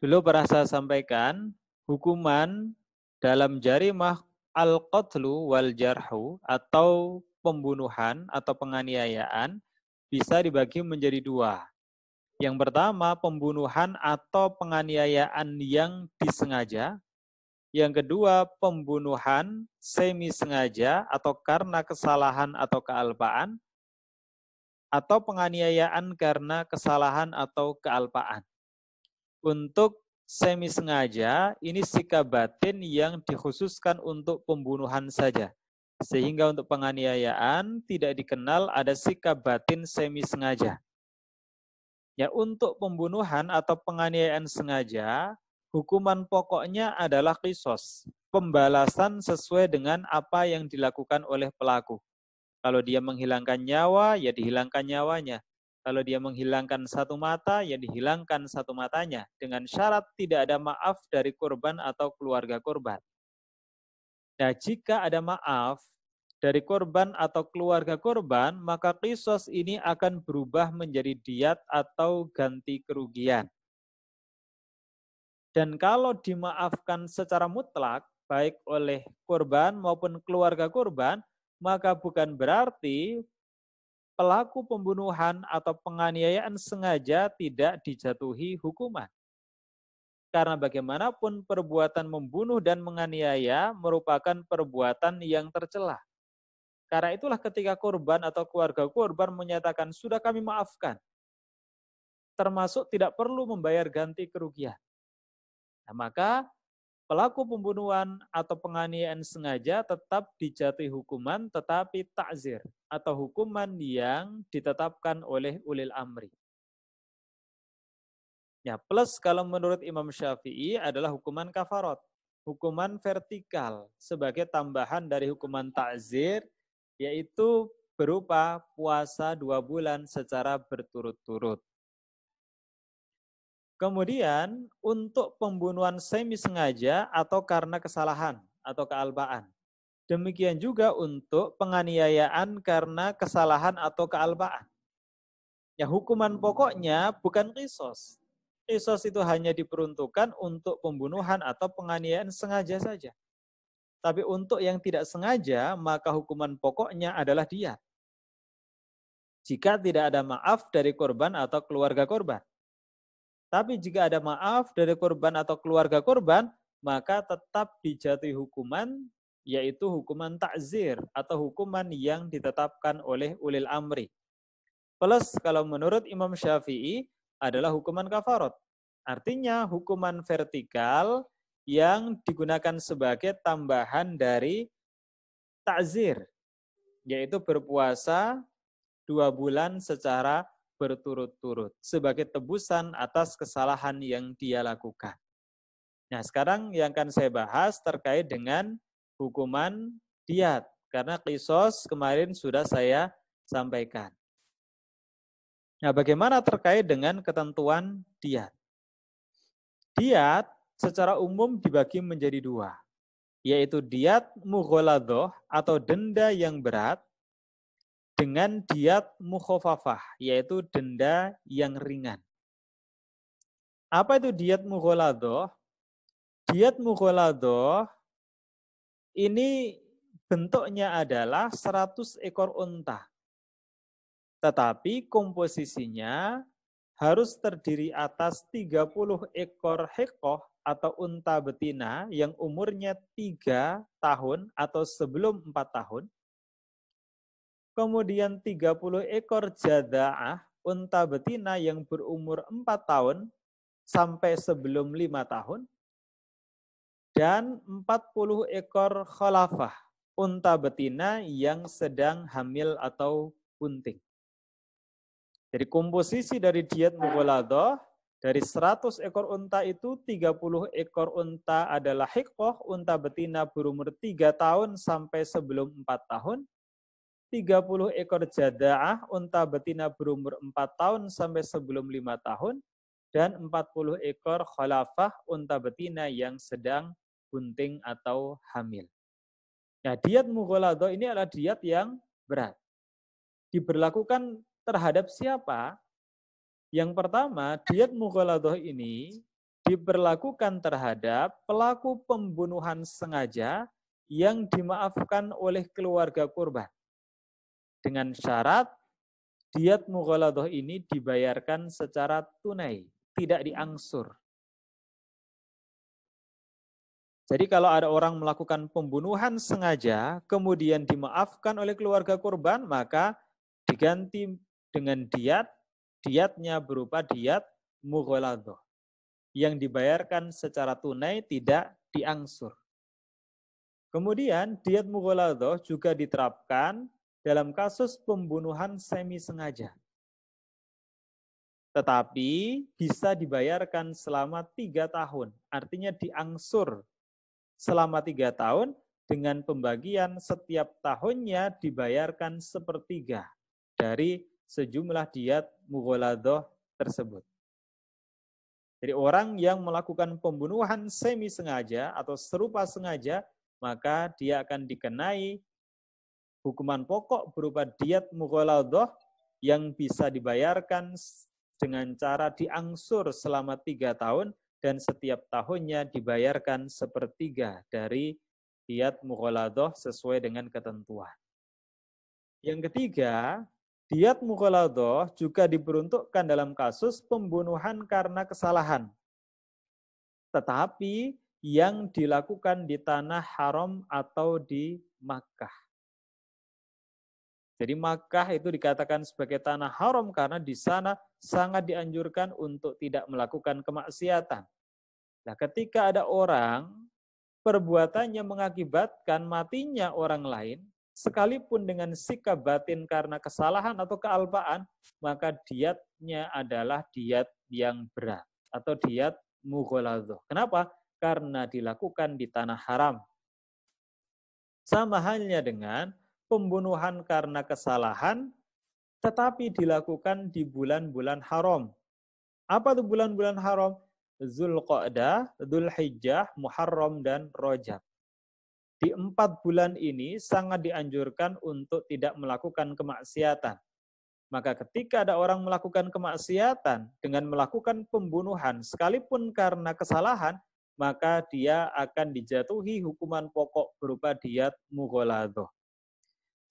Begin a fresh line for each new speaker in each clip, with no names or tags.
Dulu pernah saya sampaikan, hukuman dalam jarimah al-qatlu wal jarhu atau pembunuhan atau penganiayaan bisa dibagi menjadi dua. Yang pertama, pembunuhan atau penganiayaan yang disengaja. Yang kedua, pembunuhan semi sengaja atau karena kesalahan atau kealpaan, atau penganiayaan karena kesalahan atau kealpaan. Untuk semi sengaja, ini sikap batin yang dikhususkan untuk pembunuhan saja. Sehingga untuk penganiayaan tidak dikenal ada sikap batin semi sengaja. Ya, untuk pembunuhan atau penganiayaan sengaja, hukuman pokoknya adalah qisas, pembalasan sesuai dengan apa yang dilakukan oleh pelaku. Kalau dia menghilangkan nyawa, ya dihilangkan nyawanya. Kalau dia menghilangkan satu mata, ya dihilangkan satu matanya. Dengan syarat tidak ada maaf dari korban atau keluarga korban. Nah, jika ada maaf dari korban atau keluarga korban, maka qisas ini akan berubah menjadi diat atau ganti kerugian. Dan kalau dimaafkan secara mutlak, baik oleh korban maupun keluarga korban, maka bukan berarti pelaku pembunuhan atau penganiayaan sengaja tidak dijatuhi hukuman. Karena bagaimanapun perbuatan membunuh dan menganiaya merupakan perbuatan yang tercela. Karena itulah ketika korban atau keluarga korban menyatakan sudah kami maafkan, termasuk tidak perlu membayar ganti kerugian. Nah, maka pelaku pembunuhan atau penganiayaan sengaja tetap dijatuhi hukuman tetapi takzir atau hukuman yang ditetapkan oleh ulil amri. Ya, plus kalau menurut Imam Syafi'i adalah hukuman kafarat, hukuman vertikal sebagai tambahan dari hukuman takzir, yaitu berupa puasa 2 bulan secara berturut-turut. Kemudian untuk pembunuhan semi sengaja atau karena kesalahan atau kealpaan. Demikian juga untuk penganiayaan karena kesalahan atau kealpaan. Ya, hukuman pokoknya bukan qisas. Qisas itu hanya diperuntukkan untuk pembunuhan atau penganiayaan sengaja saja. Tapi untuk yang tidak sengaja, maka hukuman pokoknya adalah diat. Jika tidak ada maaf dari korban atau keluarga korban. Tapi jika ada maaf dari korban atau keluarga korban, maka tetap dijatuhi hukuman, yaitu hukuman takzir atau hukuman yang ditetapkan oleh ulil amri. Plus kalau menurut Imam Syafi'i adalah hukuman kafarat. Artinya hukuman vertikal yang digunakan sebagai tambahan dari takzir, yaitu berpuasa 2 bulan secara berturut-turut sebagai tebusan atas kesalahan yang dia lakukan. Nah, sekarang yang akan saya bahas terkait dengan hukuman diat. Karena qisas kemarin sudah saya sampaikan. Nah, bagaimana terkait dengan ketentuan diat? Diat secara umum dibagi menjadi dua, yaitu diat mughaladoh atau denda yang berat dengan diat mukhofafah, yaitu denda yang ringan. Apa itu diat mughaladoh? Diat mughaladoh ini bentuknya adalah 100 ekor unta. Tetapi komposisinya harus terdiri atas 30 ekor hikoh atau unta betina yang umurnya 3 tahun atau sebelum 4 tahun. Kemudian 30 ekor jada'ah, unta betina yang berumur 4 tahun sampai sebelum 5 tahun. Dan 40 ekor khalafah, unta betina yang sedang hamil atau bunting. Jadi komposisi dari diat mughaladoh, dari 100 ekor unta itu 30 ekor unta adalah hikoh, unta betina berumur 3 tahun sampai sebelum 4 tahun. 30 ekor jada'ah, unta betina berumur 4 tahun sampai sebelum 5 tahun. Dan 40 ekor khalafah, unta betina yang sedang bunting atau hamil. Nah, diat mughaladoh ini adalah diat yang berat. Diberlakukan terhadap siapa? Yang pertama, diat mughaladoh ini diberlakukan terhadap pelaku pembunuhan sengaja yang dimaafkan oleh keluarga korban. Dengan syarat diyat mughaladah ini dibayarkan secara tunai, tidak diangsur. Jadi kalau ada orang melakukan pembunuhan sengaja, kemudian dimaafkan oleh keluarga korban, maka diganti dengan diatnya berupa diyat mughaladah, yang dibayarkan secara tunai, tidak diangsur. Kemudian diyat mughaladah juga diterapkan dalam kasus pembunuhan semi sengaja. Tetapi bisa dibayarkan selama 3 tahun, artinya diangsur selama 3 tahun dengan pembagian setiap tahunnya dibayarkan sepertiga dari sejumlah diyat mughaladah tersebut. Jadi orang yang melakukan pembunuhan semi sengaja atau serupa sengaja, maka dia akan dikenai hukuman pokok berupa diyat mughaladah yang bisa dibayarkan dengan cara diangsur selama 3 tahun dan setiap tahunnya dibayarkan sepertiga dari diyat mughaladah sesuai dengan ketentuan. Yang ketiga, diyat mughaladah juga diperuntukkan dalam kasus pembunuhan karena kesalahan, tetapi yang dilakukan di tanah haram atau di Makkah. Jadi Makkah itu dikatakan sebagai tanah haram karena di sana sangat dianjurkan untuk tidak melakukan kemaksiatan. Nah, ketika ada orang perbuatannya mengakibatkan matinya orang lain, sekalipun dengan sikap batin karena kesalahan atau kealpaan, maka diyatnya adalah diyat yang berat atau diyat mughaladah. Kenapa? Karena dilakukan di tanah haram. Sama halnya dengan pembunuhan karena kesalahan, tetapi dilakukan di bulan-bulan haram. Apa itu bulan-bulan haram? Zulqa'dah, Dzulhijjah, Muharram, dan Rajab. Di 4 bulan ini sangat dianjurkan untuk tidak melakukan kemaksiatan. Maka ketika ada orang melakukan kemaksiatan dengan melakukan pembunuhan sekalipun karena kesalahan, maka dia akan dijatuhi hukuman pokok berupa diyat mughaladah.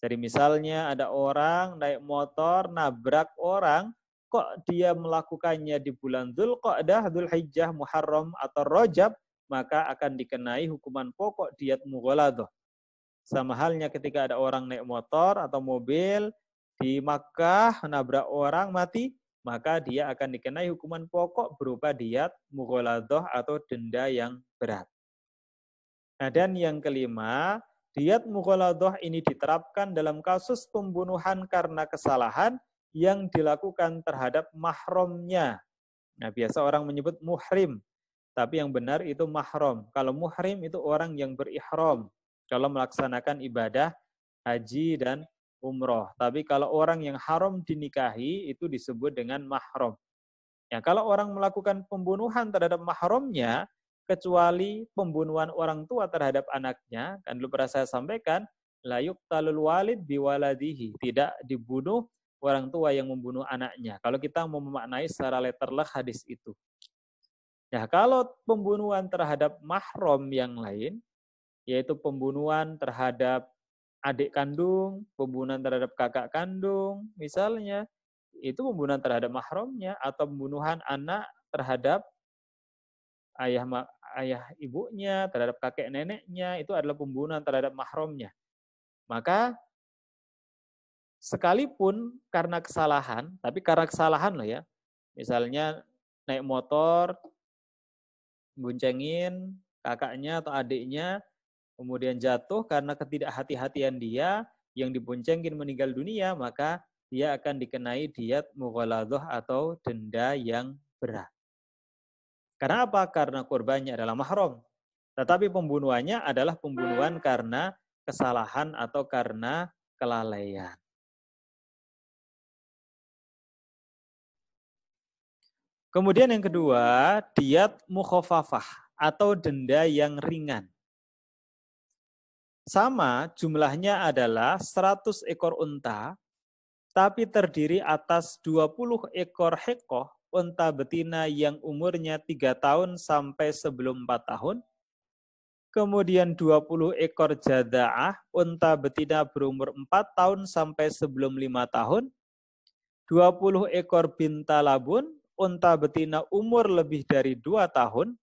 Jadi misalnya ada orang naik motor nabrak orang, kok dia melakukannya di bulan Dzulqa'dah, Dzulhijjah, Muharram, atau Rajab, maka akan dikenai hukuman pokok diyat mughaladah. Sama halnya ketika ada orang naik motor atau mobil di Makkah nabrak orang mati, maka dia akan dikenai hukuman pokok berupa diyat mughaladah atau denda yang berat. Nah, dan yang kelima, diyat mughaladah ini diterapkan dalam kasus pembunuhan karena kesalahan yang dilakukan terhadap mahramnya. Nah, biasa orang menyebut muhrim, tapi yang benar itu mahram. Kalau muhrim itu orang yang berihram kalau melaksanakan ibadah haji dan umroh. Tapi kalau orang yang haram dinikahi itu disebut dengan mahram. Ya, kalau orang melakukan pembunuhan terhadap mahramnya, kecuali pembunuhan orang tua terhadap anaknya, kan dulu pernah saya sampaikan, la yuqtalul walid biwaladihi, tidak dibunuh orang tua yang membunuh anaknya. Kalau kita mau memaknai secara letterlek hadis itu. Nah, kalau pembunuhan terhadap mahram yang lain, yaitu pembunuhan terhadap adik kandung, pembunuhan terhadap kakak kandung, misalnya, itu pembunuhan terhadap mahramnya, atau pembunuhan anak terhadap ayah ibunya, terhadap kakek neneknya, itu adalah pembunuhan terhadap mahramnya. Maka sekalipun karena kesalahan, tapi karena kesalahan loh ya, misalnya naik motor, boncengin kakaknya atau adiknya, kemudian jatuh karena ketidakhati-hatian dia, yang diboncengin meninggal dunia, maka dia akan dikenai diyat mughaladah atau denda yang berat. Karena apa? Karena korbannya adalah mahram. Tetapi pembunuhannya adalah pembunuhan karena kesalahan atau karena kelalaian. Kemudian yang kedua, diyat mukhafafah atau denda yang ringan. Sama, jumlahnya adalah 100 ekor unta, tapi terdiri atas 20 ekor hekoh unta betina yang umurnya 3 tahun sampai sebelum 4 tahun. Kemudian 20 ekor jada'ah, unta betina berumur 4 tahun sampai sebelum 5 tahun. 20 ekor bintalabun, unta betina umur lebih dari 2 tahun.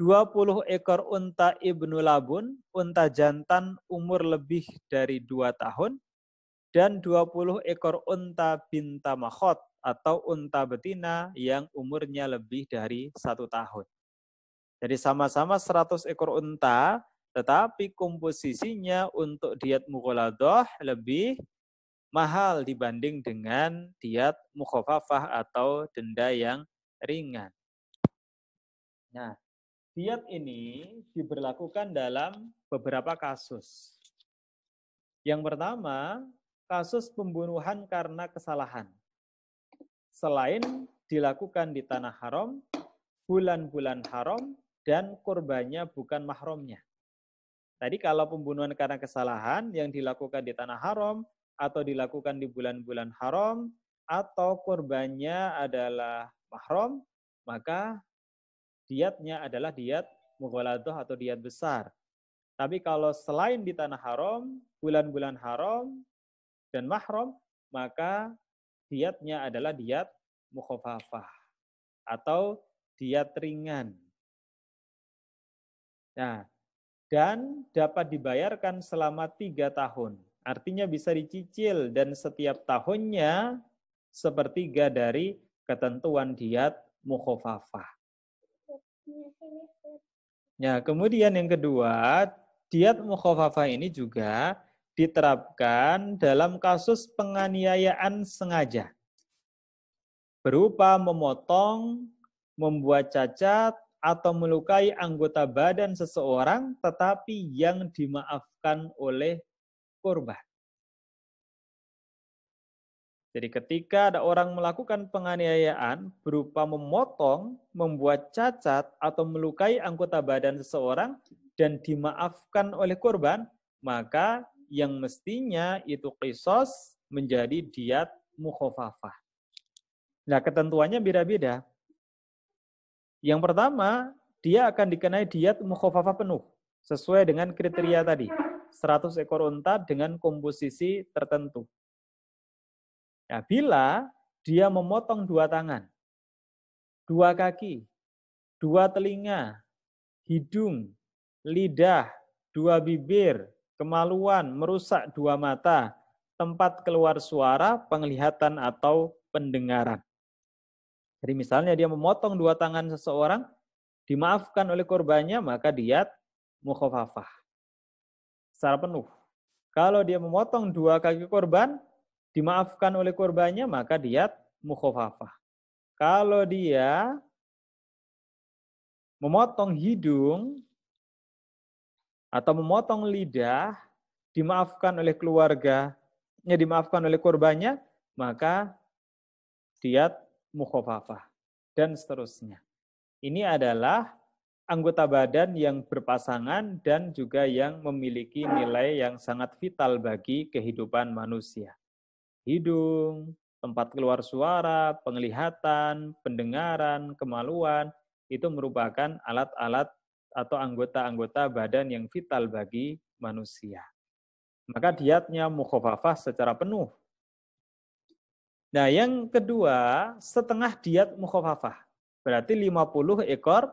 20 ekor unta ibnu labun, unta jantan umur lebih dari 2 tahun. Dan 20 ekor unta binta makhot atau unta betina yang umurnya lebih dari 1 tahun. Jadi sama-sama 100 ekor unta, tetapi komposisinya untuk diat mughaladah lebih mahal dibanding dengan diat mukhafafah atau denda yang ringan. Nah, diat ini diberlakukan dalam beberapa kasus. Yang pertama, kasus pembunuhan karena kesalahan. Selain dilakukan di tanah haram, bulan-bulan haram, dan korbannya bukan mahramnya. Tadi kalau pembunuhan karena kesalahan yang dilakukan di tanah haram, atau dilakukan di bulan-bulan haram, atau korbannya adalah mahram, maka diatnya adalah diat mughaladah atau diat besar. Tapi kalau selain di tanah haram, bulan-bulan haram, dan mahram, maka diatnya adalah diat mukhafafah atau diat ringan. Nah, dan dapat dibayarkan selama 3 tahun. Artinya bisa dicicil dan setiap tahunnya sepertiga dari ketentuan diat mukhafafah. Nah, kemudian yang kedua, diat mukhafafah ini juga diterapkan dalam kasus penganiayaan sengaja. Berupa memotong, membuat cacat, atau melukai anggota badan seseorang, tetapi yang dimaafkan oleh korban. Jadi ketika ada orang melakukan penganiayaan berupa memotong, membuat cacat, atau melukai anggota badan seseorang, dan dimaafkan oleh korban, maka yang mestinya itu qisas menjadi diat mukhafafah. Nah, ketentuannya beda-beda. Yang pertama, dia akan dikenai diat mukhafafah penuh sesuai dengan kriteria tadi. 100 ekor unta dengan komposisi tertentu. Nah, bila dia memotong 2 tangan, 2 kaki, 2 telinga, hidung, lidah, 2 bibir, kemaluan, merusak 2 mata, tempat keluar suara, penglihatan atau pendengaran. Jadi misalnya dia memotong 2 tangan seseorang, dimaafkan oleh korbannya, maka diat mukhafafah secara penuh. Kalau dia memotong 2 kaki korban, dimaafkan oleh korbannya, maka diat mukhafafah. Kalau dia memotong hidung atau memotong lidah, dimaafkan oleh keluarganya, dimaafkan oleh korbannya, maka diat mukhafafah dan seterusnya. Ini adalah anggota badan yang berpasangan dan juga yang memiliki nilai yang sangat vital bagi kehidupan manusia. Hidung, tempat keluar suara, penglihatan, pendengaran, kemaluan, itu merupakan alat-alat atau anggota-anggota badan yang vital bagi manusia. Maka diatnya mukhafafah secara penuh. Nah, yang kedua, setengah diat mukhafafah. Berarti 50 ekor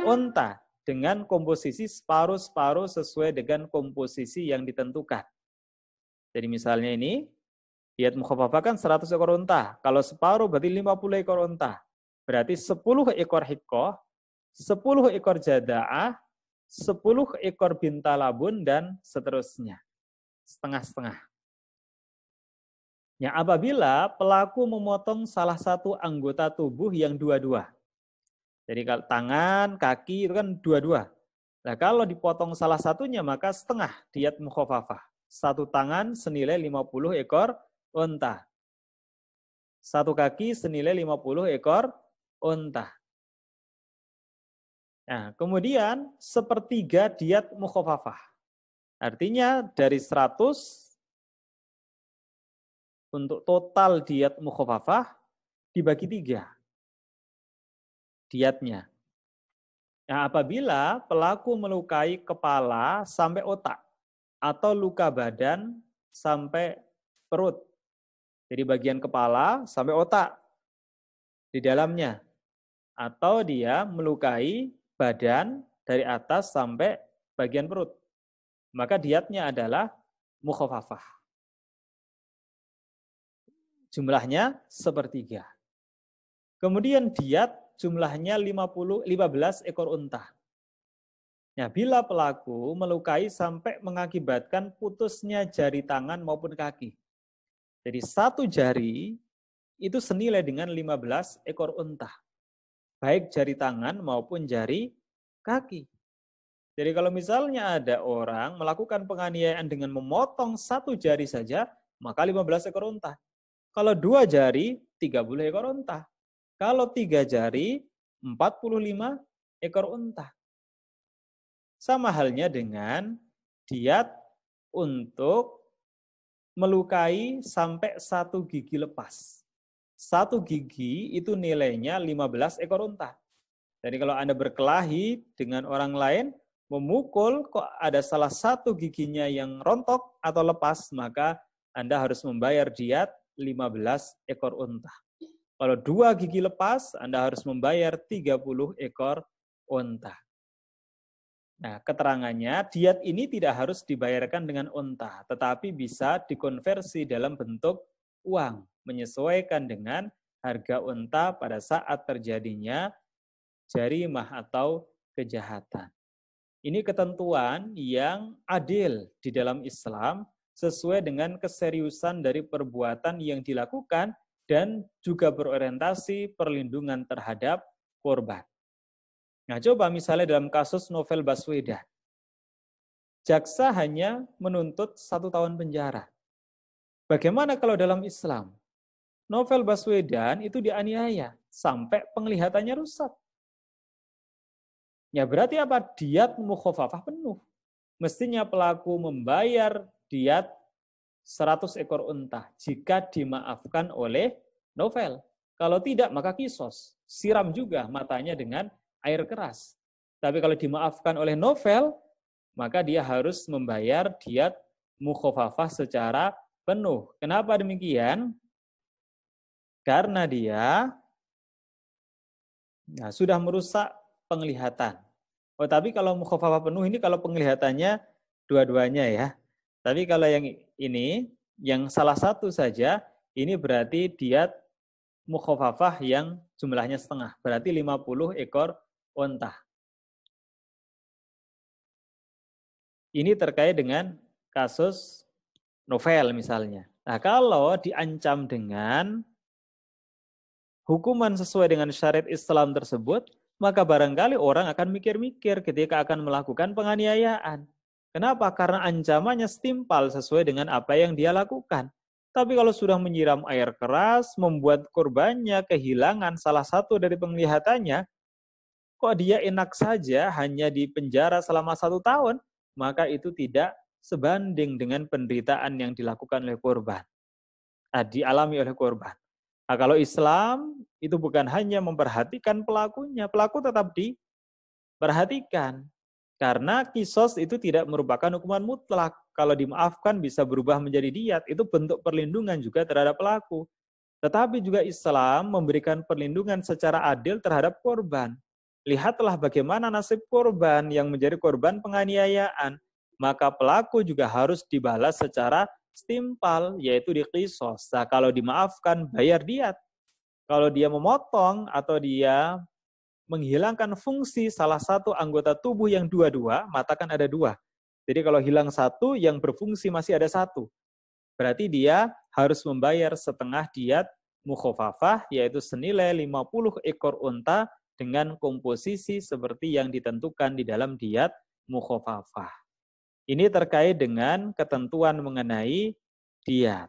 unta dengan komposisi separuh-separuh sesuai dengan komposisi yang ditentukan. Jadi misalnya ini, diat mukhafafah kan 100 ekor unta. Kalau separuh berarti 50 ekor unta. Berarti 10 ekor hikoh, 10 ekor jada'ah, 10 ekor bintalabun, dan seterusnya. Setengah-setengah. Ya, apabila pelaku memotong salah satu anggota tubuh yang dua-dua. Jadi kalau tangan, kaki itu kan dua-dua. Nah, kalau dipotong salah satunya maka setengah diat mukhafafah. 1 tangan senilai 50 ekor unta. 1 kaki senilai 50 ekor unta. Nah, kemudian sepertiga diat mukhafafah. Artinya dari 100 untuk total diat mukhafafah dibagi 3. diatnya. Nah, apabila pelaku melukai kepala sampai otak atau luka badan sampai perut. Jadi bagian kepala sampai otak di dalamnya. Atau dia melukai badan dari atas sampai bagian perut. Maka diatnya adalah mukhafafah. Jumlahnya sepertiga. Kemudian diat jumlahnya 15 ekor unta. Nah, bila pelaku melukai sampai mengakibatkan putusnya jari tangan maupun kaki. Jadi satu jari itu senilai dengan 15 ekor unta. Baik jari tangan maupun jari kaki. Jadi kalau misalnya ada orang melakukan penganiayaan dengan memotong satu jari saja, maka 15 ekor unta. Kalau 2 jari, 30 ekor unta. Kalau 3 jari, 45 ekor unta. Sama halnya dengan diat untuk melukai sampai 1 gigi lepas. 1 gigi itu nilainya 15 ekor unta. Jadi kalau Anda berkelahi dengan orang lain, memukul kok ada salah satu giginya yang rontok atau lepas, maka Anda harus membayar diat 15 ekor unta. Kalau 2 gigi lepas, Anda harus membayar 30 ekor unta. Nah, keterangannya, diat ini tidak harus dibayarkan dengan unta, tetapi bisa dikonversi dalam bentuk uang, menyesuaikan dengan harga unta pada saat terjadinya jarimah atau kejahatan. Ini ketentuan yang adil di dalam Islam sesuai dengan keseriusan dari perbuatan yang dilakukan dan juga berorientasi perlindungan terhadap korban. Nah, coba misalnya dalam kasus Novel Baswedan. Jaksa hanya menuntut 1 tahun penjara. Bagaimana kalau dalam Islam? Novel Baswedan itu dianiaya sampai penglihatannya rusak. Ya berarti apa? Diat mukhafafah penuh. Mestinya pelaku membayar diat 100 ekor unta jika dimaafkan oleh Novel. Kalau tidak, maka kisos. Siram juga matanya dengan air keras. Tapi kalau dimaafkan oleh Novel, maka dia harus membayar diat mukhafafah secara penuh. Kenapa demikian? Karena dia sudah merusak penglihatan. Oh, tapi kalau mukhafafah penuh ini kalau penglihatannya dua-duanya ya. Tapi kalau yang ini, yang salah satu saja, ini berarti diat mukhafafah yang jumlahnya setengah. Berarti 50 ekor unta. Ini terkait dengan kasus Novel misalnya. Nah, kalau diancam dengan hukuman sesuai dengan syariat Islam tersebut, maka barangkali orang akan mikir-mikir ketika akan melakukan penganiayaan. Kenapa? Karena ancamannya setimpal sesuai dengan apa yang dia lakukan. Tapi kalau sudah menyiram air keras, membuat korbannya kehilangan salah satu dari penglihatannya, kok dia enak saja hanya di penjara selama 1 tahun, maka itu tidak sebanding dengan penderitaan yang dilakukan oleh korban. Dialami oleh korban. Nah, kalau Islam itu bukan hanya memperhatikan pelakunya, pelaku tetap diperhatikan. Karena kisos itu tidak merupakan hukuman mutlak. Kalau dimaafkan bisa berubah menjadi diat, itu bentuk perlindungan juga terhadap pelaku. Tetapi juga Islam memberikan perlindungan secara adil terhadap korban. Lihatlah bagaimana nasib korban yang menjadi korban penganiayaan. Maka pelaku juga harus dibalas secara setimpal, yaitu diqisos. Nah, kalau dimaafkan, bayar diat. Kalau dia memotong atau dia menghilangkan fungsi salah satu anggota tubuh yang dua-dua, mata kan ada 2. Jadi kalau hilang satu, yang berfungsi masih ada 1. Berarti dia harus membayar setengah diat mukhafafah, yaitu senilai 50 ekor unta dengan komposisi seperti yang ditentukan di dalam diat mukhafafah. Ini terkait dengan ketentuan mengenai diat.